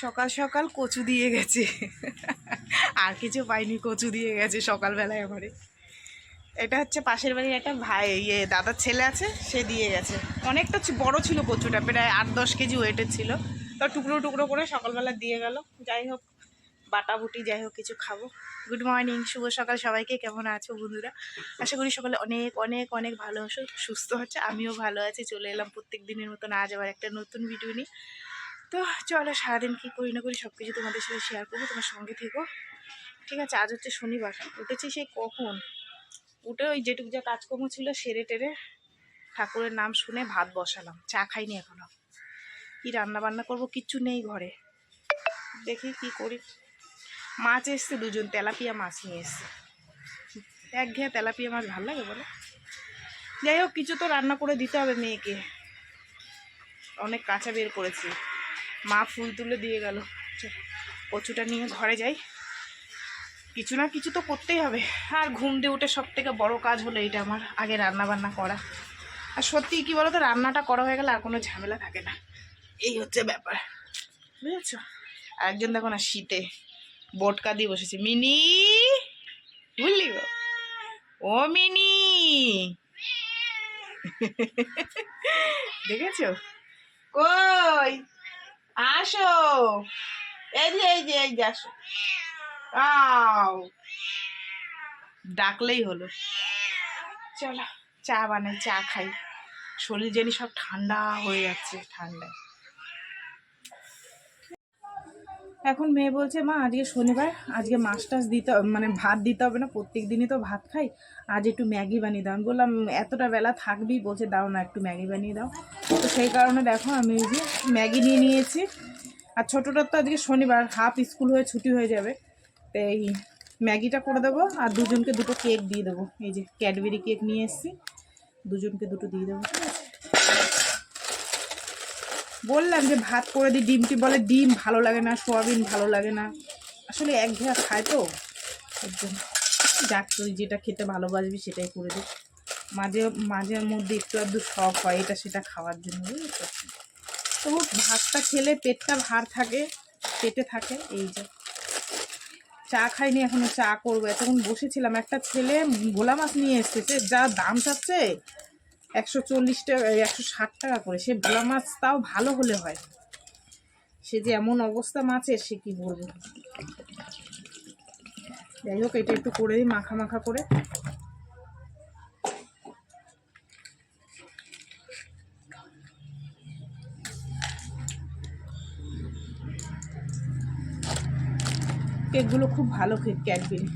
সকাল সকাল কচু দিয়ে গেছে, আর কিছু পাইনি, কচু দিয়ে গেছে সকালবেলায় আমারে। এটা হচ্ছে পাশের বাড়ির একটা ভাই, দাদার ছেলে আছে, সে দিয়ে গেছে। অনেকটা বড় ছিল কচুটা, প্রায় 8-10 কেজি ওয়েটের ছিল। তো টুকরো টুকরো করে সকালবেলা দিয়ে গেল। যাই হোক, বাটাবুটি যাই হোক কিছু খাবো। গুড মর্নিং, শুভ সকাল সবাইকে। কেমন আছো বন্ধুরা? আশা করি সকালে অনেক অনেক অনেক ভালো আছো, সুস্থ হচ্ছে। আমিও ভালো আছি। চলে এলাম প্রত্যেক দিনের মতন আজ আবার একটা নতুন ভিডিও নিয়ে। তো চলো, সারাদিন কী করি না করি সব কিছু তোমাদের সাথে শেয়ার করবো, তোমার সঙ্গে থেকো, ঠিক আছে? আজ হচ্ছে শনিবার। উঠেছি সেই কখন, উঠে ওই যেটুকু যা কাজকর্ম ছিল সেরে টেরে ঠাকুরের নাম শুনে ভাত বসালাম। চা খাইনি এখনো। কি রান্না বান্না করবো কিচ্ছু নেই ঘরে, দেখি কি করি। মাছ এসছে, দুজন তেলাপিয়া মাছ নিয়ে এসছে। একঘেয়ে তেলাপিয়া মাছ ভালো লাগে বলে? যাই হোক, কিছু তো রান্না করে দিতে হবে মেয়েকে। অনেক কাঁচা বের করেছি, মা ফুল তুলে দিয়ে গেল। কচুটা নিয়ে ঘরে যাই, কিছু না কিছু তো করতেই হবে। আর ঘুম দিয়ে উঠে সব থেকে বড় কাজ হলো এইটা আমার, আগে রান্না বান্না করা। আর সত্যি কি বলতো, রান্নাটা করা হয়ে গেলে আর কোনো ঝামেলা থাকে না, এই হচ্ছে ব্যাপার, বুঝেছো? আর একজন দেখো না, শীতে বোটকা দিয়ে বসেছে। মিনি, বুঝলি গো? ও মিনি, দেখেছো? কই আসো, এই যে এই যে এই যে আসো, আও, ডাকলেই হলো। চলো চা বানাই, চা খাই। শরীর জানি সব ঠান্ডা হয়ে যাচ্ছে, ঠান্ডায়। এখন মেয়ে বলছে, মা আজকে শনিবার, আজকে মাছ টাছ দিতে, মানে ভাত দিতে হবে না, প্রত্যেক দিনই তো ভাত খাই, আজ একটু ম্যাগি বানিয়ে দাও। আমি বললাম এতটা বেলা থাকবি? বলছে দাও না, একটু ম্যাগি বানিয়ে দাও। তো সেই কারণে দেখো আমি এই যে ম্যাগি নিয়ে নিয়েছি। আর ছোটোটার তো আজকে শনিবার, হাফ স্কুল হয়ে ছুটি হয়ে যাবে, তো এই ম্যাগিটা করে দেবো। আর দুজনকে দুটো কেক দিয়ে দেবো, এই যে ক্যাডবেরি কেক নিয়ে এসেছি, দুজনকে দুটো দিয়ে দেবো, ঠিক আছে? বললাম যে ভাত করে দিই, ডিমটি বলে ডিম ভালো লাগে না, সোয়াবিন ভালো লাগে না, আসলে একঘেয়ে খায় তো, ওর জন্য যাক তুই যেটা খেতে ভালোবাসবি সেটাই করে দিই। মাঝে মাঝে মধ্যে একটু আধটু শখ হয় এটা সেটা খাওয়ার জন্য, বুঝলি? তবু ভাতটা খেলে পেটটা ভার থাকে, পেটে থাকে। এই যে চা খাইনি এখনো, চা করবো। এতক্ষণ বসেছিলাম, একটা ছেলে ভোলা মাছ নিয়ে এসছে, যা দাম চাচ্ছে 140 টাকা, 160 টাকা করে। সে ভোলা মাছ তাও ভালো হলে হয়, সে যে এমন অবস্থা মাছের, সে কি বলবো। যাই হোক, এটা একটু করে দিই মাখা মাখা করে। কেকগুলো খুব ভালো কেক, ক্যাডবেরি।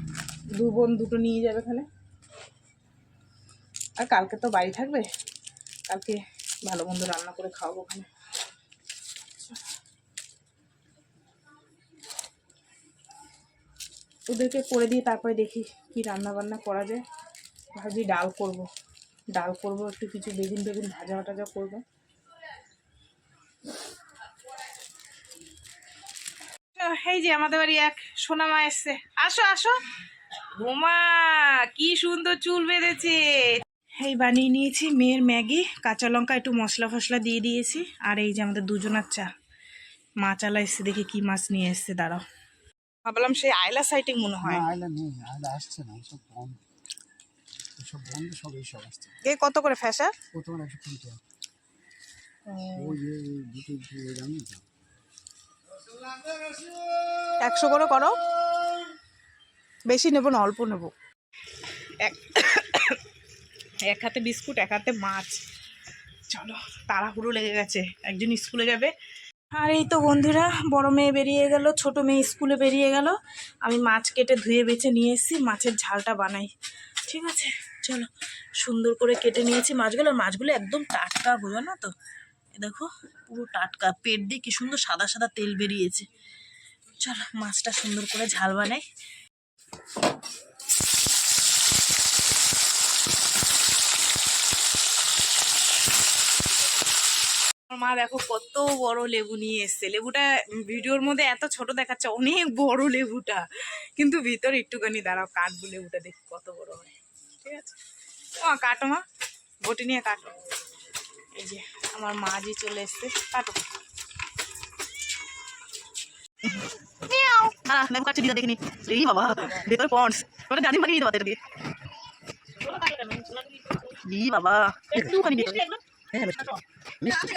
দু বোন দুটো নিয়ে যাবে এখানে। আর কালকে তো বাড়ি থাকবে, কালকে ভালো মন্দ রান্না করে খাওয়াবো ওখানে। ওদেরকে করে দিয়ে তারপরে দেখি কি রান্না বান্না করা যায়। ভাবছি ডাল করব, ডাল করব, একটু কিছু বেগুন বেগুন ভাজা টাজা করবো। এই যে আমাদের বাড়ি এক সোনামা এসছে, আসো আসো। বোমা কি সুন্দর চুল বেঁধেছে। এই বানিয়ে নিয়েছি মেয়ের ম্যাগি, কাঁচা লঙ্কা একটু মশলা ফসলা দিয়ে দিয়েছি। আর এই যে আমাদের দুজনার চা। মাছ আলা এসছে, দেখি কি মাছ নিয়ে এসছে, দাঁড়াও। ভাবলাম সেই আইলা সাইটিং মনে হয়। আইলা নেই, আইলা আসছে না, সব বন্ধ, সব বন্ধ, সব এইসব আসছে। এ কত করে ফ্যাসা? প্রথমে 120 টাকা। ওই দুটো জানি তো, 100 করে করো, বেশি নেবো না, অল্প নেবো। এক হাতে বিস্কুট, এক হাতে মাছ। চলো, তাড়াহুড়ো লেগে গেছে, একজন স্কুলে যাবে। আর এই তো বন্ধুরা, বড় মেয়ে বেরিয়ে গেল, ছোট মেয়ে স্কুলে বেরিয়ে গেল। আমি মাছ কেটে ধুয়ে বেছে নিয়ে এসেছি, মাছের ঝালটা বানাই, ঠিক আছে? চলো, সুন্দর করে কেটে নিয়েছি মাছগুলো। আর মাছগুলো একদম টাটকা, বোঝো না তো? দেখো পুরো টাটকা, পেট দিয়ে কি সুন্দর সাদা সাদা তেল বেরিয়েছে। চলো মাছটা সুন্দর করে ঝাল বানাই। মা দেখো কত বড় লেবু নিয়ে এসছে। লেবুটা ভিডিওর মধ্যে এত ছোট দেখাচ্ছে, অনেক বড় লেবুটা, কিন্তু ভিতরে একটুখানি। দাঁড়াও কাটবো লেবুটা, দেখি কত বড় হয়, ঠিক আছে? কাটো মা, বটি নিয়ে কাটো। এই যে আমার মাঝি চলে এসছে, কাটো। লেবু কাটছে দিদা দেখিনি। এই বাবা ভেতরে পন্স, ওটা দাদিম বাকি নিতে পারতে দিয়ে। ই বাবা একটুখানি দিয়ে হ্যাঁ মিষ্টি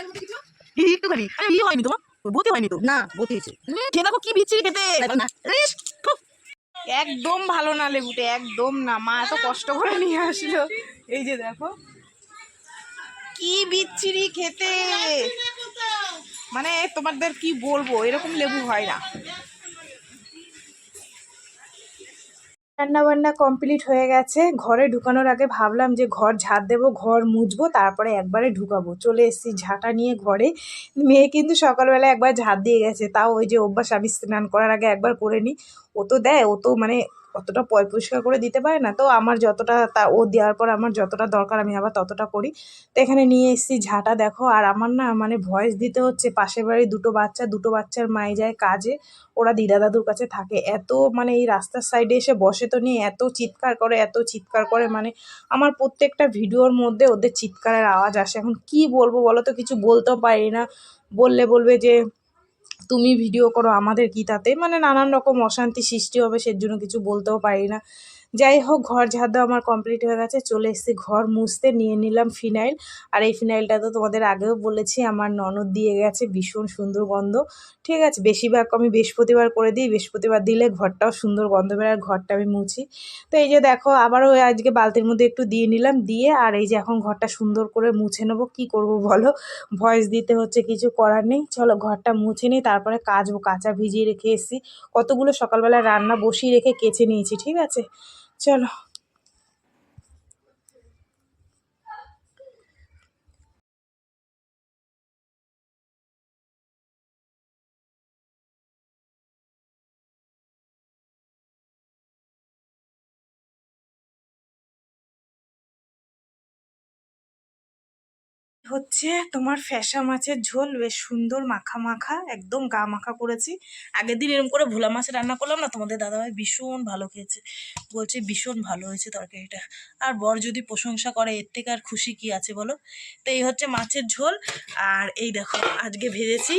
একটুখানি, আরে ই হয়নি তোমার, বতি হয়নি তো। না বতিয়েছে খেয়ে দেখো কি বিচ্ছিরি খেতে। না ইস, থু। একদম ভালো না লেবুটা, একদম না। মা এত কষ্ট করে নিয়ে আসলো, এই যে দেখো কি বিচ্ছিরি খেতে, মানে তোমাদের কি বলবো, এরকম লেবু হয় না। রান্না বান্না কমপ্লিট হয়ে গেছে। ঘরে ঢুকানোর আগে ভাবলাম যে ঘর ঝাড় দেবো, ঘর মুছবো, তারপরে একবারে ঢুকাবো। চলে এসেছি ঝাঁটা নিয়ে ঘরে। মেয়ে কিন্তু সকালবেলা একবার ঝাড় দিয়ে গেছে, তাও ওই যে অভ্যাস, আমি স্নান করার আগে একবার করে নিই। ও তো দেয়, ও তো মানে অতটা পরিষ্কার করে দিতে পারে না, তো আমার যতটা ও দেওয়ার পর আমার যতটা দরকার আমি আবার ততটা করি। তো এখানে নিয়ে এসেছি ঝাঁটা, দেখো। আর আমার না মানে ভয়েস দিতে হচ্ছে, পাশের বাড়ি দুটো বাচ্চার মায়ে যায় কাজে, ওরা দিদা দাদুর কাছে থাকে। এত মানে এই রাস্তার সাইডে এসে বসে তো নিয়ে এত চিৎকার করে, মানে আমার প্রত্যেকটা ভিডিওর মধ্যে ওদের চিৎকারের আওয়াজ আসে। এখন কি বলবো বলো তো, কিছু বলতেও পারি না। বলবে যে তুমি ভিডিও করো, আমাদের কি তাতে, মানে নানান রকম অশান্তি সৃষ্টি হবে, সেজন্য কিছু বলতেও পারি না। যাই হোক, ঘর ঝাড় দেওয়া আমার কমপ্লিট হয়ে গেছে। চলে এসেছি ঘর মুছতে, নিয়ে নিলাম ফিনাইল। আর এই ফিনাইলটা তো তোমাদের আগেও বলেছি, আমার ননদ দিয়ে গেছে, ভীষণ সুন্দর গন্ধ। ঠিক আছে, বেশিরভাগ আমি বৃহস্পতিবার করে দিই, বৃহস্পতিবার দিলে ঘরটাও সুন্দর গন্ধ বেরোয়, আর ঘরটা আমি মুছি। তো এই যে দেখো, আবারও আজকে বালতির মধ্যে একটু দিয়ে নিলাম, দিয়ে আর এই যে এখন ঘরটা সুন্দর করে মুছে নেবো। কি করব বলো, ভয়েস দিতে হচ্ছে, কিছু করার নেই। চলো ঘরটা মুছে নিই, তারপরে কাচবো। কাঁচা ভিজিয়ে রেখে এসেছি, কতগুলো সকালবেলা রান্না বসিয়ে রেখে কেচে নিয়েছি। ঠিক আছে, চলো। হচ্ছে তোমার ফ্যাসা মাছের ঝোল, বেশ সুন্দর মাখা মাখা, একদম গা মাখা করেছি। আগের দিন এরকম করে ভোলা মাছ রান্না করলাম না, তোমাদের দাদাভাই ভীষণ ভালো খেয়েছে, বলছে ভীষণ ভালো হয়েছে তরকারিটা। আর বর যদি প্রশংসা করে, এর থেকে আর খুশি কি আছে বলো। তো এই হচ্ছে মাছের ঝোল। আর এই দেখো আজকে ভেজেছি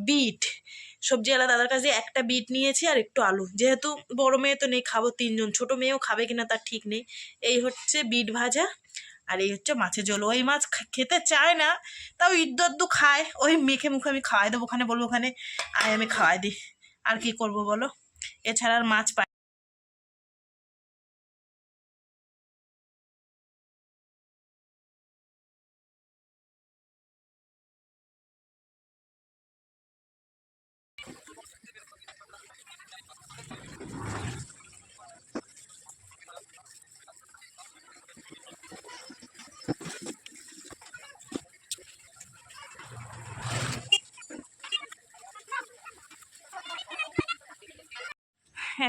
বিট। সবজিওয়ালা দাদার কাছে একটা বিট নিয়েছি আর একটু আলু, যেহেতু বড় মেয়ে তো নেই, খাবো তিনজন, ছোট মেয়েও খাবে কিনা তার ঠিক নেই। এই হচ্ছে বিট ভাজা, আর এই হচ্ছে মাছের ঝোল। ওই মাছ খেতে চায় না, তাও ইদ্দু খায়, ওই মেখে মুখে আমি খাওয়াই দেবো, ওখানে বলবো ওখানে আয় আমি খাওয়াই দিই। আর কি করব বলো, এছাড়া আর মাছ পাই।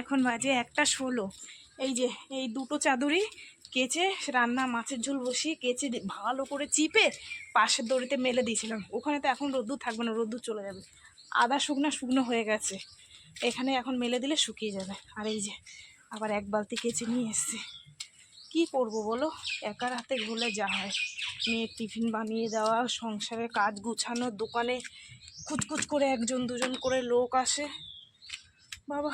এখন বাজে 1:16। এই যে এই দুটো চাদরই কেচে, রান্না মাছের ঝোল বসিয়ে কেচে ভালো করে চিপে পাশের দড়িতে মেলে দিয়েছিলাম। ওখানে তো এখন রোদ্দুর থাকবে না, রোদ্দুর চলে যাবে, আদা শুকনো হয়ে গেছে। এখানে এখন মেলে দিলে শুকিয়ে যাবে। আর এই যে আবার এক বালতি কেচে নিয়ে এসছি। কি করব বলো, একার হাতে ঘুরলে যা হয়। মেয়ের টিফিন বানিয়ে দেওয়া, সংসারের কাজ গুছানো, দোকানে কুচকুচ করে একজন দুজন করে লোক আসে, বাবা।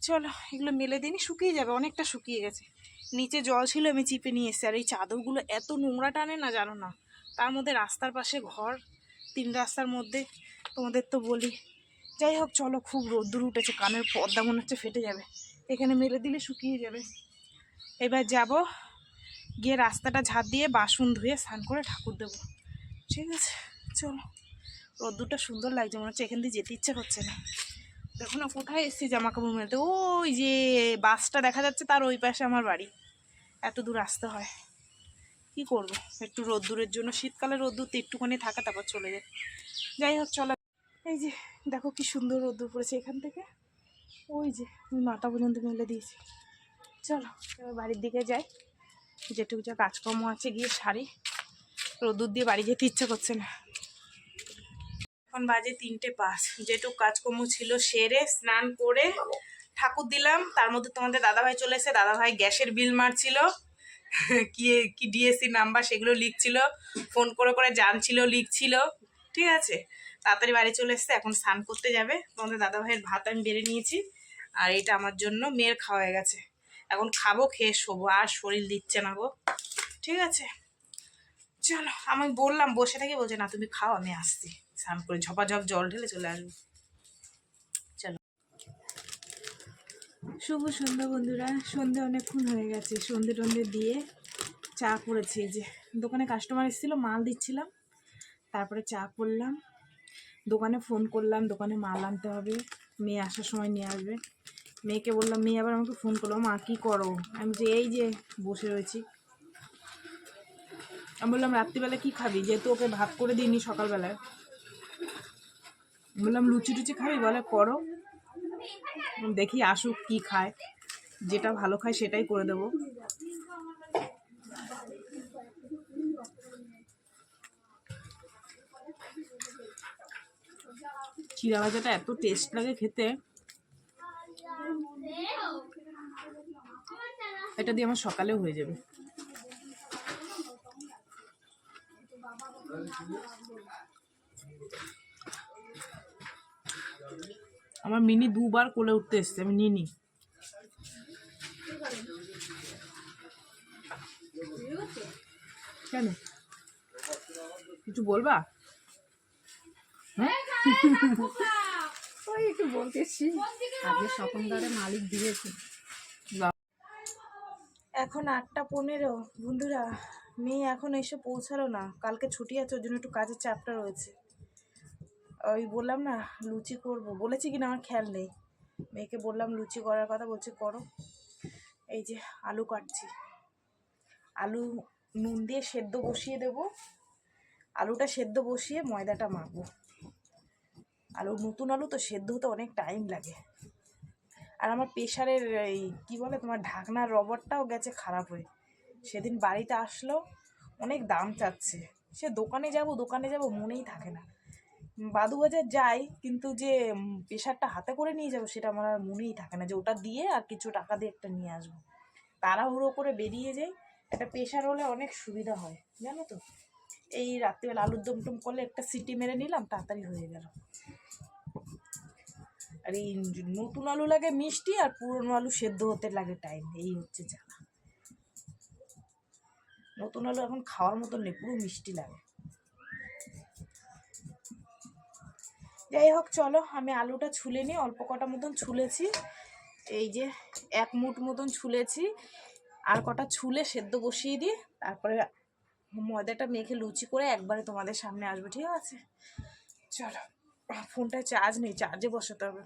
চলো এগুলো মেলে দিনই, শুকিয়ে যাবে, অনেকটা শুকিয়ে গেছে। নিচে জল ছিল, আমি চিপে নিয়ে এসেছি। আর এই চাদরগুলো এত নোংরা টানে না, জানো না। তার মধ্যে রাস্তার পাশে ঘর, 3 রাস্তার মধ্যে, তোমাদের তো বলি। যাই হোক চলো, খুব রোদ্দুর উঠেছে, কানের পর্দা মনে হচ্ছে ফেটে যাবে। এখানে মেলে দিলে শুকিয়ে যাবে। এবার যাব, গিয়ে রাস্তাটা ঝাড় দিয়ে বাসন ধুয়ে স্নান করে ঠাকুর দেবো। ঠিক আছে চলো। রোদ্দুরটা সুন্দর লাগছে, মনে হচ্ছে এখান দিয়ে যেতে ইচ্ছে করছে না। দেখো না কোথায় এসেছি জামা কাপড় মেলতে, ওই যে বাসটা দেখা যাচ্ছে, তার ওই পাশে আমার বাড়ি। এত দূর আসতে হয়, কি করব। একটু রোদ্দুরের জন্য, শীতকালে রোদ্দুর তো একটুখানি থাকে, তারপর চলে যায়। যাই হোক চলো। এই যে দেখো কি সুন্দর রোদ্দুর পড়েছে, এখান থেকে ওই যে আমি মাথা পর্যন্ত মেলে দিয়েছি। চলো এবার বাড়ির দিকে যাই, যেটুকু যা কাজকর্ম আছে গিয়ে সারি। রোদ্দুর দিয়ে বাড়ি যেতে ইচ্ছে করছে না। এখন বাজে 3:05। যেটুকু কাজকর্ম ছিল সেরে স্নান করে ঠাকুর দিলাম। তার মধ্যে তোমাদের দাদাভাই চলে এসে, দাদাভাই গ্যাসের বিল মারছিল, কি কি ডিএসসি নাম্বার সেগুলো লিখছিল, ফোন করে করে জানছিল, লিখছিল। ঠিক আছে, তাড়াতাড়ি বাড়ি চলে এসছে, এখন স্নান করতে যাবে। তোমাদের দাদাভাইয়ের ভাত আমি বেড়ে নিয়েছি, আর এটা আমার জন্য, মেয়ের খাওয়া হয়ে গেছে। এখন খাবো, খেয়ে শোবো, আর শরীর দিচ্ছে না গো। ঠিক আছে, চলো। আমি বললাম বসে থাকি, বলছে না তুমি খাও, আমি আসছি, স্নান করে ঝপাঝপ জল ঢেলে চলে আসবো। চলো, শুভ সন্ধ্যা বন্ধুরা। সন্ধে অনেকক্ষণ হয়ে গেছে, সন্ধে টন্ধে দিয়ে চা করেছি। এই যে দোকানে কাস্টমার এসেছিলো, মাল দিচ্ছিলাম, তারপরে চা করলাম, দোকানে ফোন করলাম, দোকানে মাল আনতে হবে, মেয়ে আসার সময় নিয়ে আসবে। মেয়েকে বললাম, মেয়ে আবার আমাকে ফোন করলো, মা কী করো? আমি যে এই যে বসে রয়েছি। আমি বললাম রাত্রিবেলা কি খাবি, যেহেতু ওকে ভাত করে দিইনি সকালবেলায়। বললাম লুচি টুচি খাবি, বলে করো, দেখি আসুক কি খায়, যেটা ভালো খায় সেটাই করে দেবো। চিড়া ভাজাটা এত টেস্ট লাগে খেতে, এটা দিয়ে আমার সকালেও হয়ে যাবে। আমার মিনি দুবার কোলে উঠতে এসছে, আমি নিইনি। কেন কিছু বলবা? হ্যাঁ ওই একটু বলতেছি, আগে স্বপনদারে মালিক দিয়েছে। এখন 8টা 15 বন্ধুরা, মেয়ে এখন এসে পৌঁছালো না, কালকে ছুটি আছে, ওর জন্য একটু কাজের চাপটা রয়েছে। ওই বললাম না লুচি করব, বলেছি কিনা আমার খেয়াল নেই। মেয়েকে বললাম লুচি করার কথা, বলছে করো। এই যে আলু কাটছি, আলু নুন দিয়ে সেদ্ধ বসিয়ে দেব, আলুটা সেদ্ধ বসিয়ে ময়দাটা মাখবো। আলু নতুন আলু তো, সেদ্ধ হতে অনেক টাইম লাগে। আর আমার প্রেশারের এই কী বলে তোমার ঢাকনার রবারটাও গেছে খারাপ হয়ে। সেদিন বাড়িতে আসলো, অনেক দাম চাচ্ছে। সে দোকানে যাব মনেই থাকে না। বাদুবাজার যাই, কিন্তু যে প্রেশারটা হাতে করে নিয়ে যাবো সেটা আমার আর মনেই থাকে না, যে ওটা দিয়ে আর কিছু টাকা দিয়ে একটা নিয়ে আসবো। তাড়াহুড়ো করে বেরিয়ে যাই। একটা প্রেশার হলে অনেক সুবিধা হয় জানো তো। এই রাত্রিবেলা আলুর দম টম করলে একটা সিটি মেরে নিলাম, তাড়াতাড়ি হয়ে গেল। আর এই নতুন আলু লাগে মিষ্টি, আর পুরনো আলু সেদ্ধ হতে লাগে টাইম, এই হচ্ছে জ্বালা। নতুন আলু এখন খাওয়ার মতন নেই, পুরো মিষ্টি লাগে। যাই হোক চলো, আমি আলুটা ছুলে নিই, অল্প কটা মতন ছুলেছি, এই যে 1 মুঠ মতন ছুলেছি। আর কটা ছুলে সেদ্ধ বসিয়ে দিই, তারপরে ময়দাটা মেখে লুচি করে একবারে তোমাদের সামনে আসবে। ঠিক আছে, চলো। ফোনটায় চার্জ নেই, চার্জে বসাতে হবে।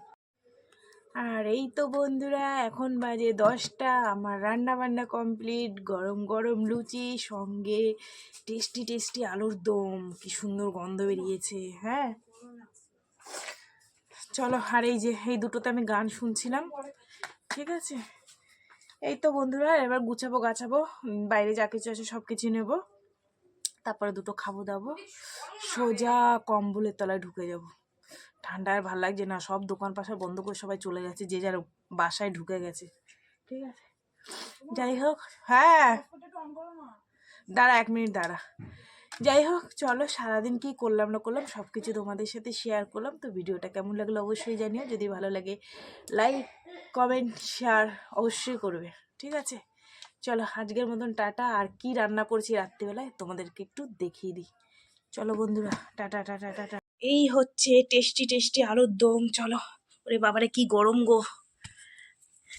আর এই তো বন্ধুরা, এখন বাজে 10টা, আমার রান্না বান্না কমপ্লিট। গরম গরম লুচি, সঙ্গে টেস্টি টেস্টি আলুর দম, কি সুন্দর গন্ধ বেরিয়েছে। হ্যাঁ চলো, আর এই যে এই দুটোতে আমি গান শুনছিলাম। ঠিক আছে, এই তো বন্ধুরা, এবার গুছাবো গাছাবো, বাইরে যা কিছু আছে সব কিছু নেবো, তারপরে দুটো খাবো দাবো, সোজা কম্বলের তলায় ঢুকে যাব। ঠান্ডায় ভাল লাগছে না, সব দোকান পাশা বন্ধ করে সবাই চলে গেছে, যে যার বাসায় ঢুকে গেছে। ঠিক আছে, যাই হোক। হ্যাঁ দাঁড়া 1 মিনিট দাঁড়া। যাই হোক চলো, সারাদিন কি করলাম না করলাম সব কিছু তোমাদের সাথে শেয়ার করলাম। তো ভিডিওটা কেমন লাগলো অবশ্যই জানিও, যদি ভালো লাগে লাইক কমেন্ট শেয়ার অবশ্যই করবে। ঠিক আছে, চলো আজকের মতন টাটা। আর কি রান্না করেছি রাত্রিবেলায় তোমাদেরকে একটু দেখিয়ে দিই। চলো বন্ধুরা, টাটা টাটা টাটা। এই হচ্ছে টেস্টি টেস্টি আলুর দম। চলো, ওরে বাবারে কি গরম গো।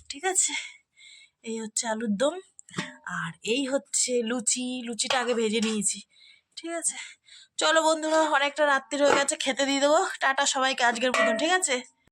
ঠিক আছে, এই হচ্ছে আলুর দম, আর এই হচ্ছে লুচি। লুচিটা আগে ভেজে নিয়েছি। ঠিক আছে, চলো বন্ধুরা, অনেকটা রাত্রি হয়ে গেছে, খেতে দিয়ে দেবো। টাটা সবাইকে আজকের মতন। ঠিক আছে।